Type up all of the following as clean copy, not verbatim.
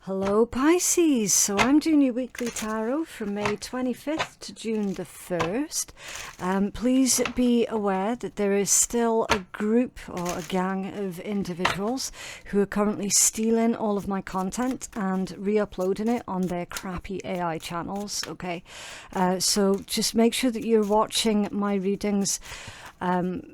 Hello Pisces, so I'm doing your weekly tarot from May 25th to June the 1st. Please be aware that there is still a group or a gang of individuals who are currently stealing all of my content and re-uploading it on their crappy AI channels, okay? So just make sure that you're watching my readings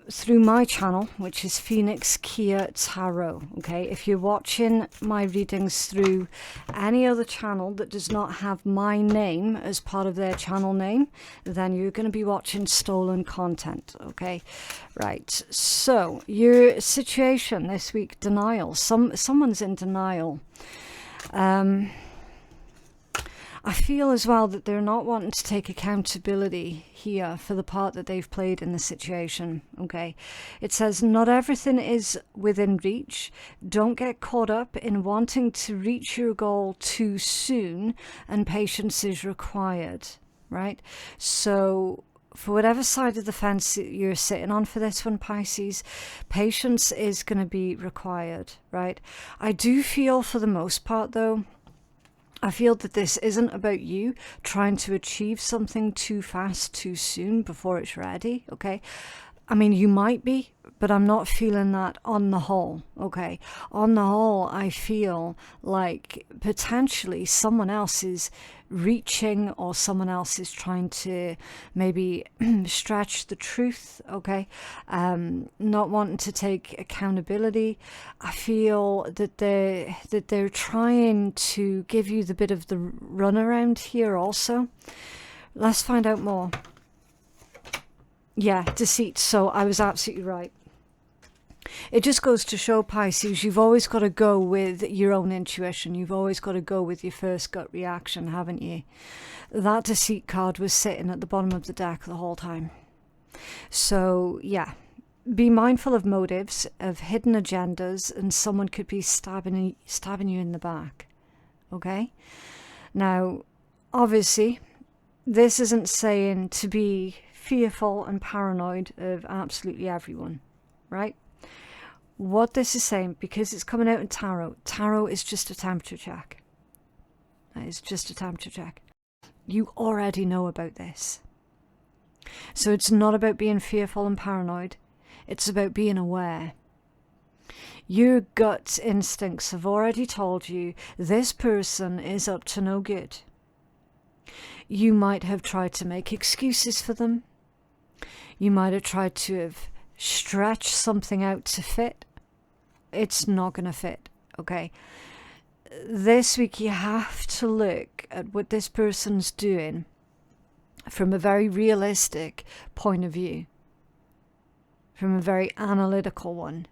through my channel, which is Phoenix Keia Tarot. Okay, if you're watching my readings through any other channel that does not have my name as part of their channel name, then you're going to be watching stolen content. Okay, right, so your situation this week: denial. Someone's in denial. I feel as well that they're not wanting to take accountability here for the part that they've played in the situation, okay? It says, not everything is within reach. Don't get caught up in wanting to reach your goal too soon, and patience is required, right? So for whatever side of the fence you're sitting on for this one, Pisces, patience is going to be required, right? I do feel for the most part, though, I feel that this isn't about you trying to achieve something too fast, too soon, before it's ready, okay? I mean, you might be, but I'm not feeling that on the whole, okay? On the whole, I feel like potentially someone else is reaching, or someone else is trying to maybe stretch the truth, okay? Not wanting to take accountability. I feel that they're trying to give you the bit of the runaround here also. Let's find out more. Yeah, deceit. So I was absolutely right. It just goes to show, Pisces, you've always got to go with your own intuition. You've always got to go with your first gut reaction, haven't you? That deceit card was sitting at the bottom of the deck the whole time. So, yeah, be mindful of motives, of hidden agendas, and someone could be stabbing you in the back, okay? Now, obviously, this isn't saying to be fearful and paranoid of absolutely everyone, right? What this is saying, because it's coming out in tarot is just a temperature check. That is just a temperature check. You already know about this. So it's not about being fearful and paranoid. It's about being aware. Your gut instincts have already told you this person is up to no good. You might have tried to make excuses for them. You might have tried to have stretched something out to fit. It's not going to fit, okay? This week you have to look at what this person's doing from a very realistic point of view, from a very analytical one,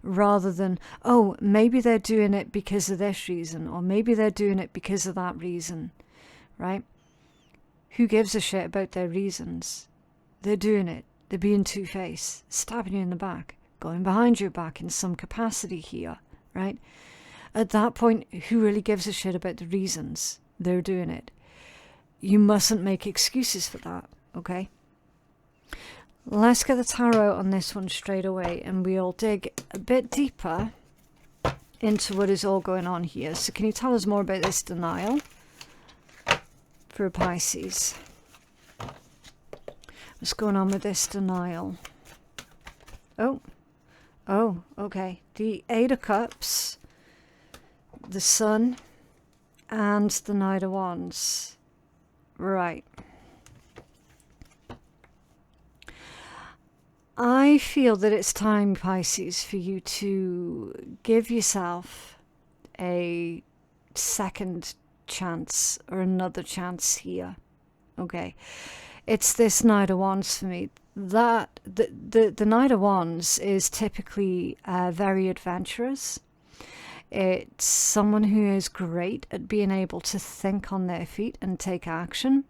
rather than, oh, maybe they're doing it because of this reason, or maybe they're doing it because of that reason, right? Who gives a shit about their reasons? They're doing it. They're being two-faced, stabbing you in the back, going behind your back in some capacity here, right? At that point, who really gives a shit about the reasons they're doing it? You mustn't make excuses for that, okay? Let's get the tarot on this one straight away, and we'll dig a bit deeper into what is all going on here. So can you tell us more about this denial for Pisces? What's going on with this denial? Oh, okay. The Eight of Cups, the Sun, and the Knight of Wands. Right. I feel that it's time, Pisces, for you to give yourself a second chance or another chance here. Okay. It's this Knight of Wands for me. That the Knight of Wands is typically very adventurous. It's someone who is great at being able to think on their feet and take action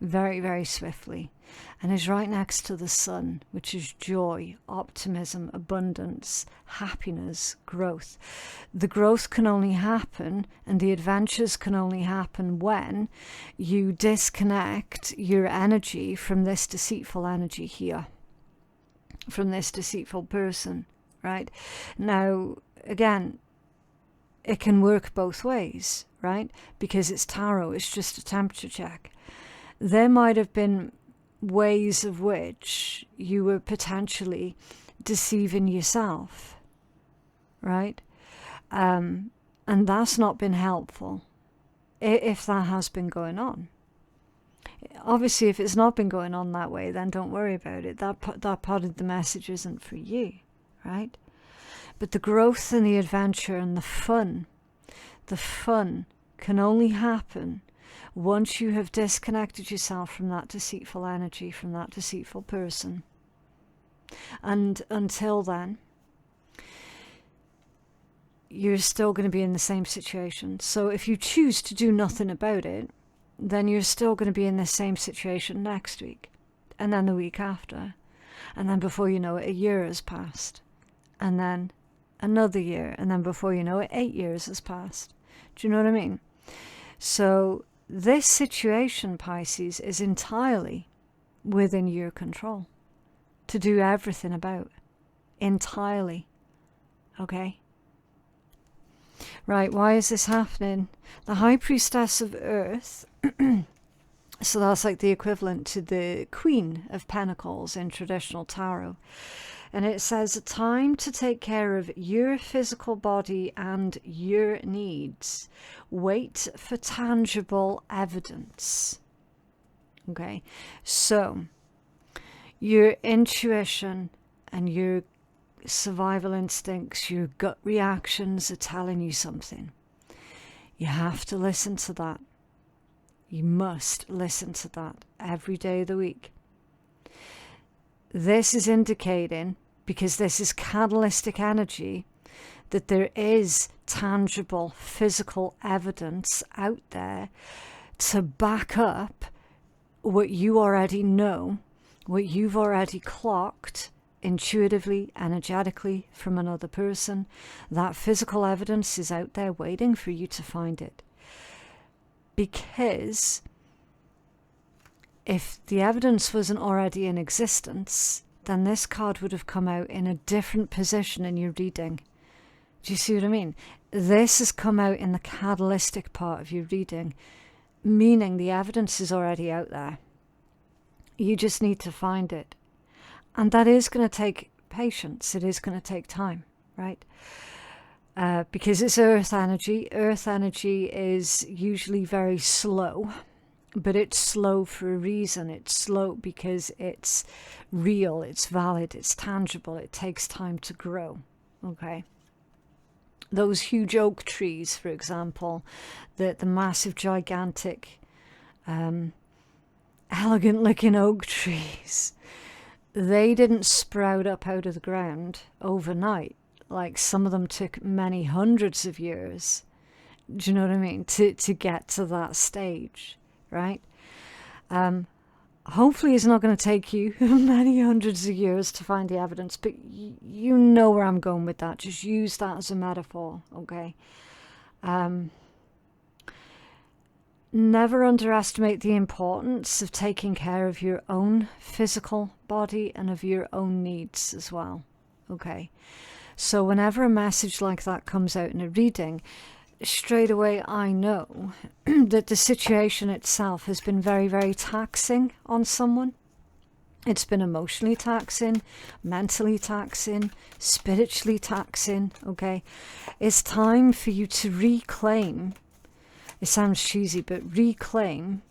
very, very swiftly, and is right next to the Sun, which is joy, optimism, abundance, happiness, growth. The growth can only happen, and the adventures can only happen when you disconnect your energy from this deceitful energy here, from this deceitful person, right? Now, again, it can work both ways, right? Because it's tarot, it's just a temperature check. There might have been ways of which you were potentially deceiving yourself, right? And that's not been helpful if that has been going on. Obviously, if it's not been going on that way, then don't worry about it. That part of the message isn't for you, right? But the growth and the adventure and the fun can only happen once you have disconnected yourself from that deceitful energy, from that deceitful person. And until then, you're still going to be in the same situation. So if you choose to do nothing about it, then you're still going to be in the same situation next week, and then the week after, and then before you know it, a year has passed, and then another year, and then before you know it, 8 years has passed. Do you know what I mean? So this situation, Pisces, is entirely within your control to do everything about. Entirely. Okay? Right, why is this happening? The High Priestess of Earth, so that's like the equivalent to the Queen of Pentacles in traditional tarot. And it says, a time to take care of your physical body and your needs. Wait for tangible evidence. Okay, so your intuition and your survival instincts, your gut reactions are telling you something. You have to listen to that. You must listen to that every day of the week. This is indicating, because this is catalytic energy, that there is tangible physical evidence out there to back up what you already know, what you've already clocked intuitively, energetically from another person. That physical evidence is out there waiting for you to find it. Because if the evidence wasn't already in existence, then this card would have come out in a different position in your reading. Do you see what I mean? This has come out in the catalytic part of your reading, meaning the evidence is already out there. You just need to find it. And that is going to take patience. It is going to take time, right? Because it's earth energy. Earth energy is usually very slow, but it's slow for a reason. It's slow because it's real, it's valid, it's tangible. It takes time to grow, okay? Those huge oak trees, for example, the massive, gigantic, elegant-looking oak trees, they didn't sprout up out of the ground overnight. Like, some of them took many hundreds of years. Do you know what I mean? To get to that stage, right? Hopefully it's not going to take you many hundreds of years to find the evidence, but you know where I'm going with that. Just use that as a metaphor, okay? Never underestimate the importance of taking care of your own physical body and of your own needs as well, okay? So whenever a message like that comes out in a reading, straight away I know that the situation itself has been very, very taxing on someone. It's been emotionally taxing, mentally taxing, spiritually taxing, okay? It's time for you to reclaim, it sounds cheesy, but reclaim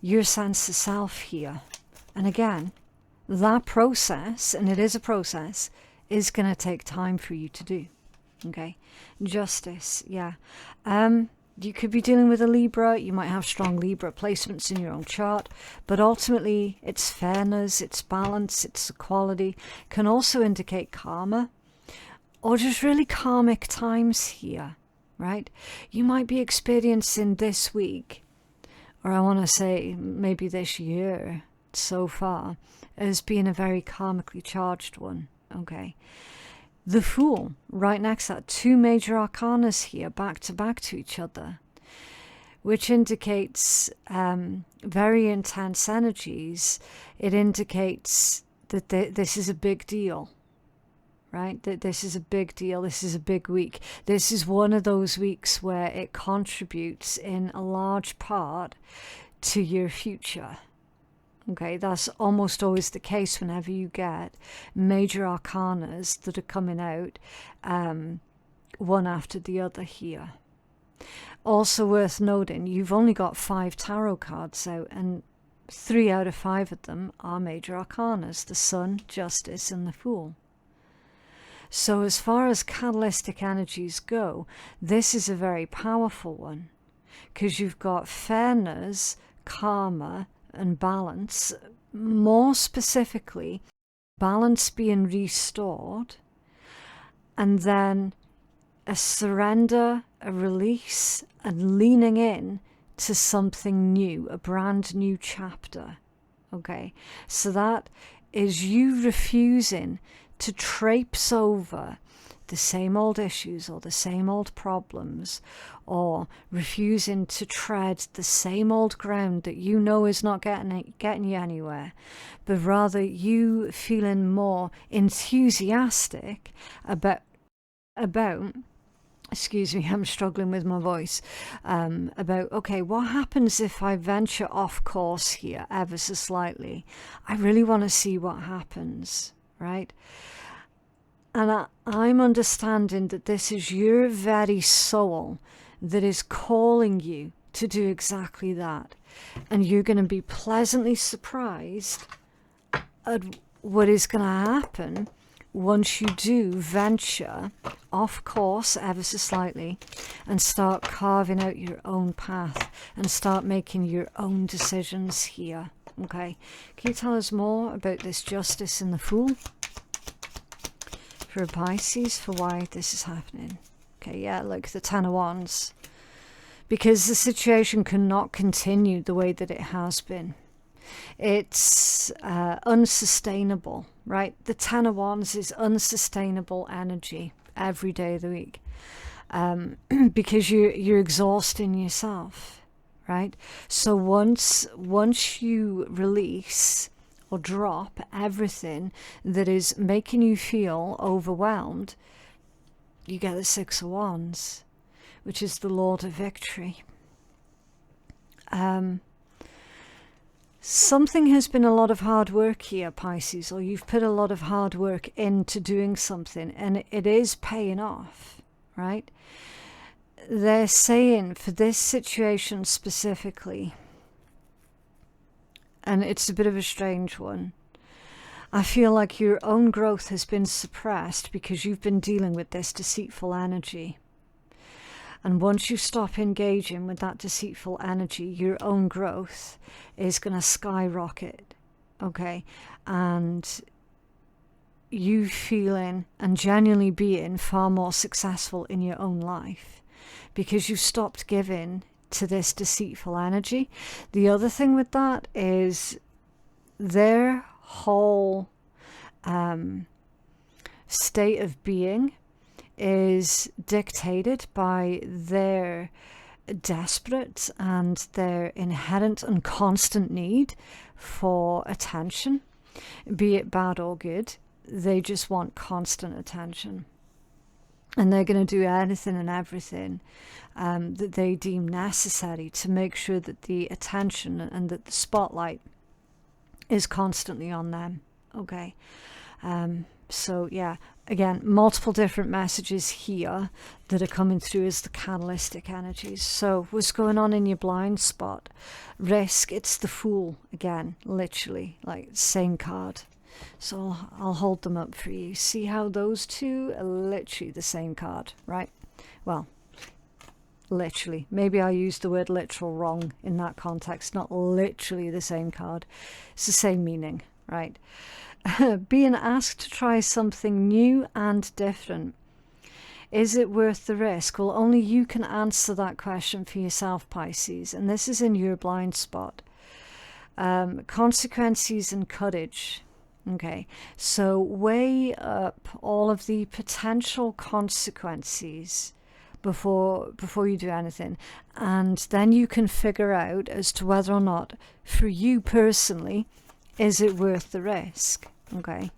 your sense of self here. And again, that process, and it is a process, is going to take time for you to do. Okay, justice, yeah. You could be dealing with a Libra. You might have strong Libra placements in your own chart, but ultimately it's fairness, it's balance, it's equality. Can also indicate karma, or just really karmic times here, right? You might be experiencing this week, or I want to say maybe this year so far, as being a very karmically charged one, okay? The Fool, right next to that, two major arcanas here, back to each other, which indicates very intense energies. It indicates that this is a big deal, right? That this is a big deal. This is a big week. This is one of those weeks where it contributes in a large part to your future. Okay, that's almost always the case whenever you get major arcanas that are coming out one after the other here. Also worth noting, you've only got 5 tarot cards out, and 3 out of 5 of them are major arcanas: the Sun, Justice, and the Fool. So as far as catalytic energies go, this is a very powerful one, because you've got fairness, karma, and balance. More specifically, balance being restored, and then a surrender, a release, and leaning in to something new, a brand new chapter. Okay, so that is you refusing to traipse over the same old issues or the same old problems, or refusing to tread the same old ground that you know is not getting you anywhere, but rather you feeling more enthusiastic about excuse me, I'm struggling with my voice, about, okay, what happens if I venture off course here ever so slightly? I really want to see what happens, right? And I'm understanding that this is your very soul that is calling you to do exactly that. And you're going to be pleasantly surprised at what is going to happen once you do venture off course ever so slightly and start carving out your own path and start making your own decisions here. Okay, can you tell us more about this Justice and the Fool for Pisces, for why this is happening? Okay, yeah, like the Ten of Wands, because the situation cannot continue the way that it has been. It's unsustainable, right? The Ten of Wands is unsustainable energy every day of the week, because you're exhausting yourself, right? So once you release or drop everything that is making you feel overwhelmed, you get the Six of Wands, which is the Lord of Victory. Something has been a lot of hard work here, Pisces, or you've put a lot of hard work into doing something, and it is paying off, right? They're saying for this situation specifically, and it's a bit of a strange one, I feel like your own growth has been suppressed because you've been dealing with this deceitful energy. And once you stop engaging with that deceitful energy, your own growth is going to skyrocket, okay? And you feeling and genuinely being far more successful in your own life because you've stopped giving to this deceitful energy. The other thing with that is their whole state of being is dictated by their desperate and their inherent and constant need for attention, be it bad or good. They just want constant attention, and they're going to do anything and everything that they deem necessary to make sure that the attention and that the spotlight is constantly on them. Okay, so yeah, again, multiple different messages here that are coming through as the catalytic energies. So what's going on in your blind spot? Risk, it's the Fool again, literally, like same card. So I'll hold them up for you. See how those two are literally the same card, right? Well, literally. Maybe I used the word literal wrong in that context. Not literally the same card. It's the same meaning, right? Being asked to try something new and different. Is it worth the risk? Well, only you can answer that question for yourself, Pisces. And this is in your blind spot. Consequences and courage. Okay, so weigh up all of the potential consequences before you do anything, and then you can figure out as to whether or not, for you personally, is it worth the risk. Okay,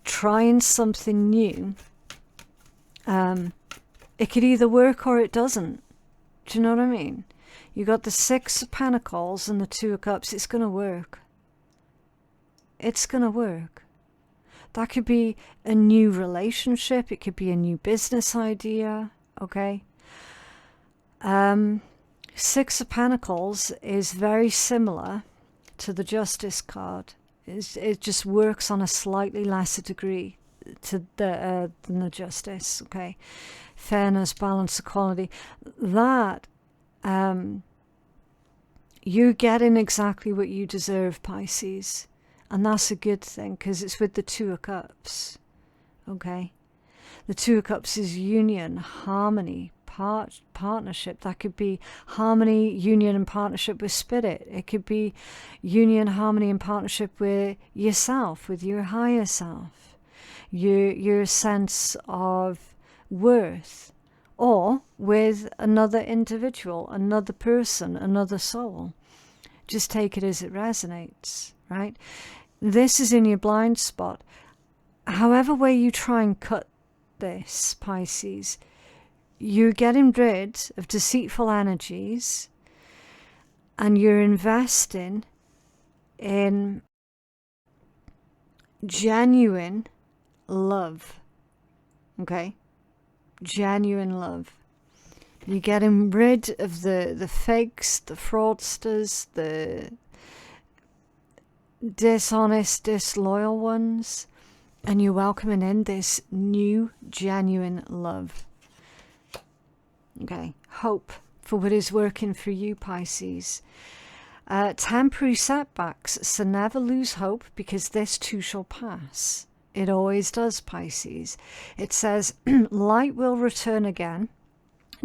trying something new, it could either work or it doesn't. Do you know what I mean? You got the Six of Pentacles and the Two of Cups. It's going to work. It's going to work. That could be a new relationship. It could be a new business idea. Okay. Six of Pentacles is very similar to the Justice card. It just works on a slightly lesser degree to than the Justice. Okay. Fairness, balance, equality. That you're getting exactly what you deserve, Pisces. And that's a good thing, because it's with the Two of Cups. Okay. The Two of Cups is union, harmony, partnership. That could be harmony, union and partnership with spirit. It could be union, harmony and partnership with yourself, with your higher self, your sense of worth, or with another individual, another person, another soul. Just take it as it resonates, right? This is in your blind spot. However way you try and cut this, Pisces, you're getting rid of deceitful energies and you're investing in genuine love. Okay? Genuine love. You're getting rid of the fakes, the fraudsters, the dishonest, disloyal ones, and you're welcoming in this new, genuine love. Okay, hope for what is working for you, Pisces. Temporary setbacks, so never lose hope, because this too shall pass. It always does, Pisces. It says, light will return again.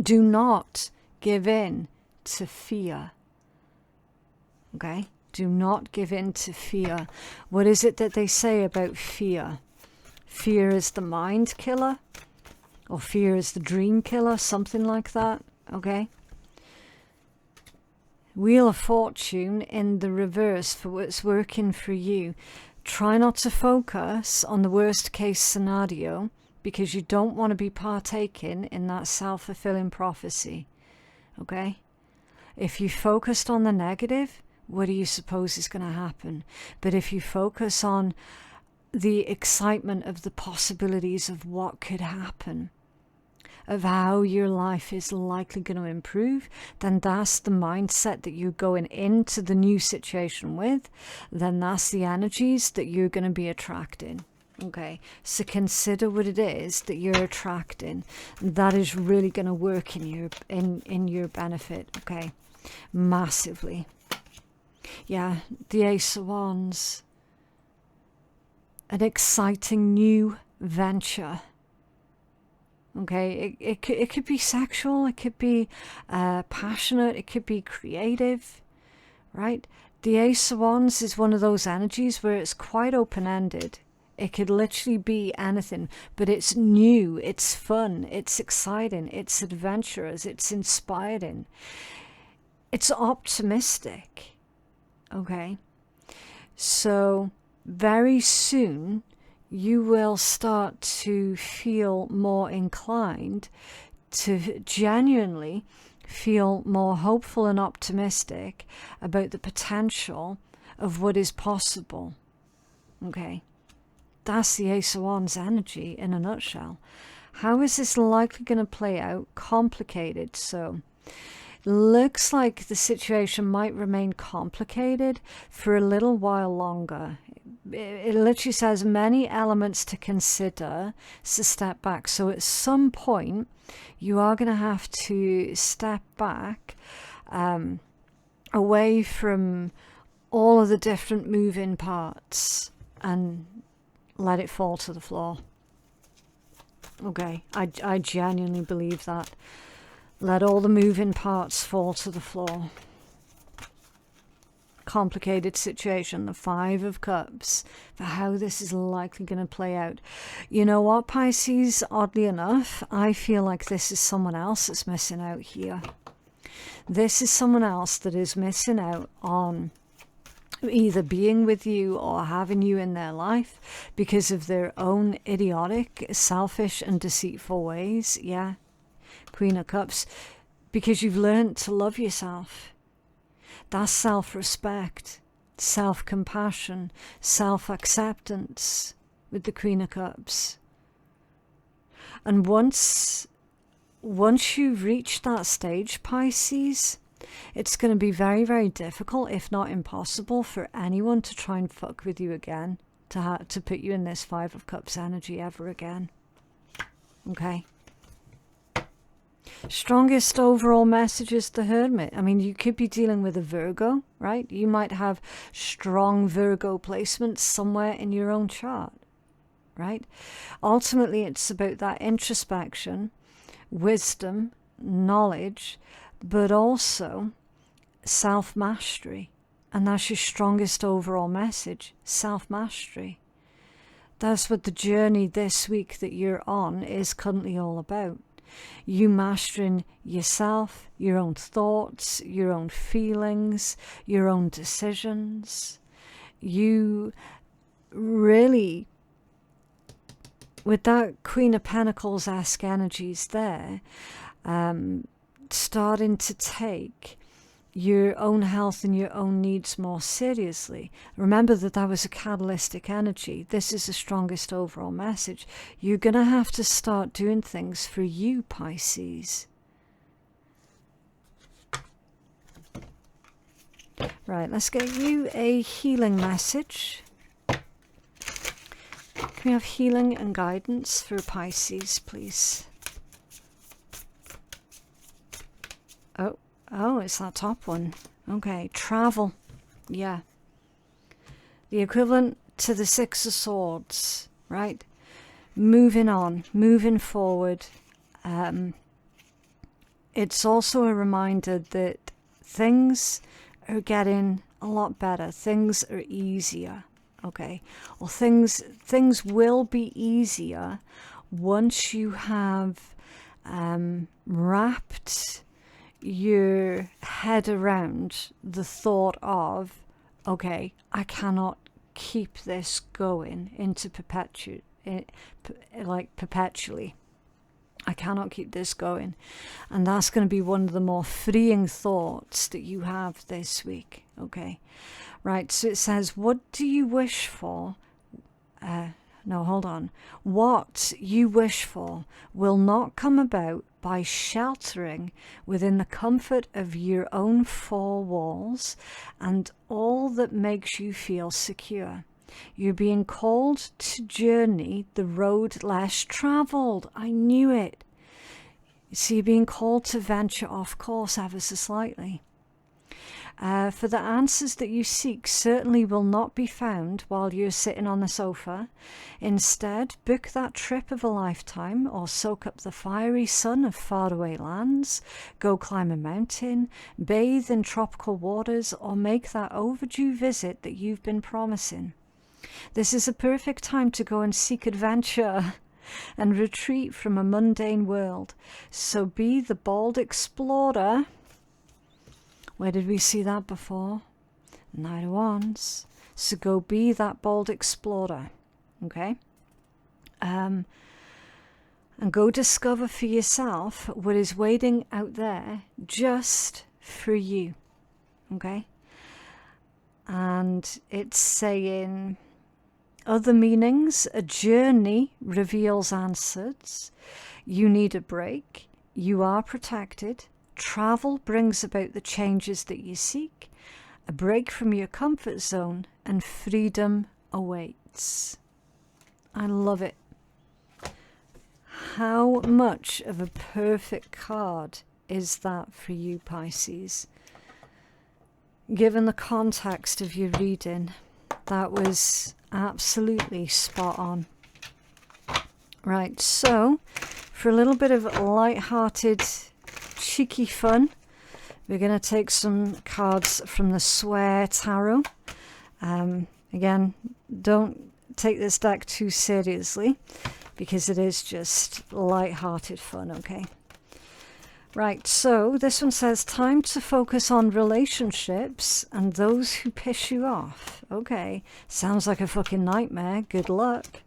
Do not give in to fear. Okay? Do not give in to fear. What is it that they say about fear? Fear is the mind killer, or fear is the dream killer, something like that. Okay? Wheel of Fortune in the reverse for what's working for you. Try not to focus on the worst case scenario, because you don't want to be partaking in that self-fulfilling prophecy. Okay? If you focused on the negative, what do you suppose is going to happen? But if you focus on the excitement of the possibilities of what could happen, of how your life is likely going to improve, then that's the mindset that you're going into the new situation with. Then that's the energies that you're going to be attracting. Okay, so consider what it is that you're attracting. That is really going to work in your benefit. Okay, massively. Yeah, the Ace of Wands. An exciting new venture. Okay, it could be sexual, it could be passionate, it could be creative, right? The Ace of Wands is one of those energies where it's quite open-ended. It could literally be anything, but it's new, it's fun, it's exciting, it's adventurous, it's inspiring, it's optimistic. Okay, so very soon you will start to feel more inclined to genuinely feel more hopeful and optimistic about the potential of what is possible. Okay, that's the Ace of Wands energy in a nutshell. How is this likely going to play out? Complicated. So looks like the situation might remain complicated for a little while longer. It literally says many elements to consider, so step back. So at some point you are going to have to step back away from all of the different moving parts and let it fall to the floor. Okay, I genuinely believe that. Let all the moving parts fall to the floor. Complicated situation, the Five of Cups, for how this is likely going to play out. You know what, Pisces? Oddly enough, I feel like this is someone else that's missing out here. This is someone else that is missing out on either being with you or having you in their life because of their own idiotic, selfish and deceitful ways. Yeah, Queen of Cups, because you've learned to love yourself. That's self-respect, self-compassion, self-acceptance with the Queen of Cups. And once you've reached that stage, Pisces, it's going to be very, very difficult, if not impossible, for anyone to try and fuck with you again, to put you in this Five of Cups energy ever again. Okay? Strongest overall message is the Hermit. I mean, you could be dealing with a Virgo, right? You might have strong Virgo placements somewhere in your own chart, right? Ultimately, it's about that introspection, wisdom, knowledge, but also self-mastery. And that's your strongest overall message, self-mastery. That's what the journey this week that you're on is currently all about. You mastering yourself, your own thoughts, your own feelings, your own decisions. You really, with that Queen of Pentacles-esque energies there, starting to take your own health and your own needs more seriously. Remember that that was a catalytic energy. This is the strongest overall message. You're going to have to start doing things for you, Pisces. Right, let's get you a healing message. Can we have healing and guidance for Pisces, please? Oh, it's that top one. Okay, travel. Yeah. The equivalent to the Six of Swords, right? Moving on, moving forward. It's also a reminder that things are getting a lot better. Things are easier, okay? Or things will be easier once you have wrapped your head around the thought of, okay, I cannot keep this going into perpetually. I cannot keep this going. And that's going to be one of the more freeing thoughts that you have this week. Okay. Right. So it says, what do you wish for? No, hold on. What you wish for will not come about by sheltering within the comfort of your own four walls and all that makes you feel secure. You're being called to journey the road less traveled. I knew it. So you're being called to venture off course ever so slightly. For the answers that you seek certainly will not be found while you're sitting on the sofa. Instead, book that trip of a lifetime, or soak up the fiery sun of faraway lands, go climb a mountain, bathe in tropical waters, or make that overdue visit that you've been promising. This is a perfect time to go and seek adventure and retreat from a mundane world. So be the bold explorer. Where did we see that before? Knight of Wands. So go be that bold explorer. Okay? And go discover for yourself what is waiting out there just for you. Okay? And it's saying other meanings. A journey reveals answers. You need a break. You are protected. Travel brings about the changes that you seek. A break from your comfort zone and freedom awaits. I love it. How much of a perfect card is that for you, Pisces? Given the context of your reading, that was absolutely spot on. Right, so for a little bit of light-hearted cheeky fun, we're going to take some cards from the Swear Tarot. Again, don't take this deck too seriously because it is just light-hearted fun, okay? Right, so this one says, time to focus on relationships and those who piss you off. Okay, sounds like a fucking nightmare. Good luck.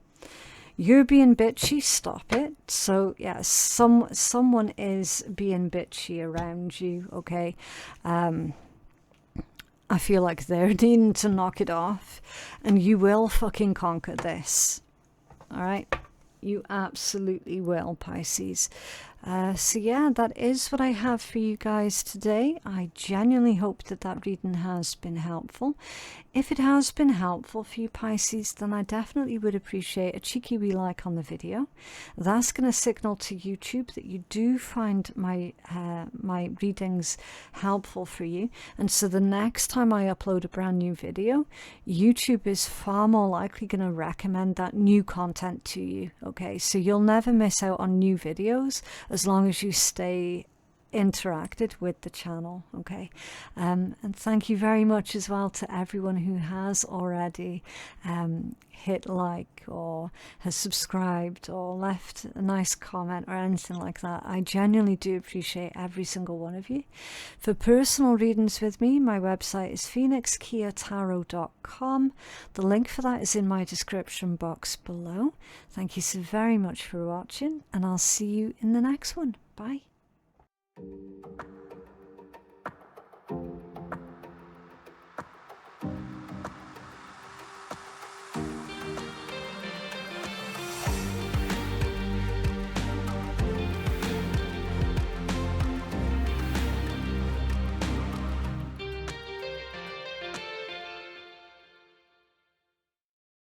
You're being bitchy, stop it. So yes, someone is being bitchy around you, okay? I feel like they're needing to knock it off, and you will fucking conquer this. All right? You absolutely will, Pisces. So yeah, that is what I have for you guys today. I genuinely hope that that reading has been helpful. If it has been helpful for you, Pisces, then I definitely would appreciate a cheeky wee like on the video. That's going to signal to YouTube that you do find my my readings helpful for you. And so the next time I upload a brand new video, YouTube is far more likely going to recommend that new content to you. Okay, so you'll never miss out on new videos as long as you stay interacted with the channel. Okay, and thank you very much as well to everyone who has already hit like or has subscribed or left a nice comment or anything like that. I genuinely do appreciate every single one of you. For personal readings with me, my website is phoenixkeiatarot.com. The link for that is in my description box below. Thank you so very much for watching, and I'll see you in the next one. Bye.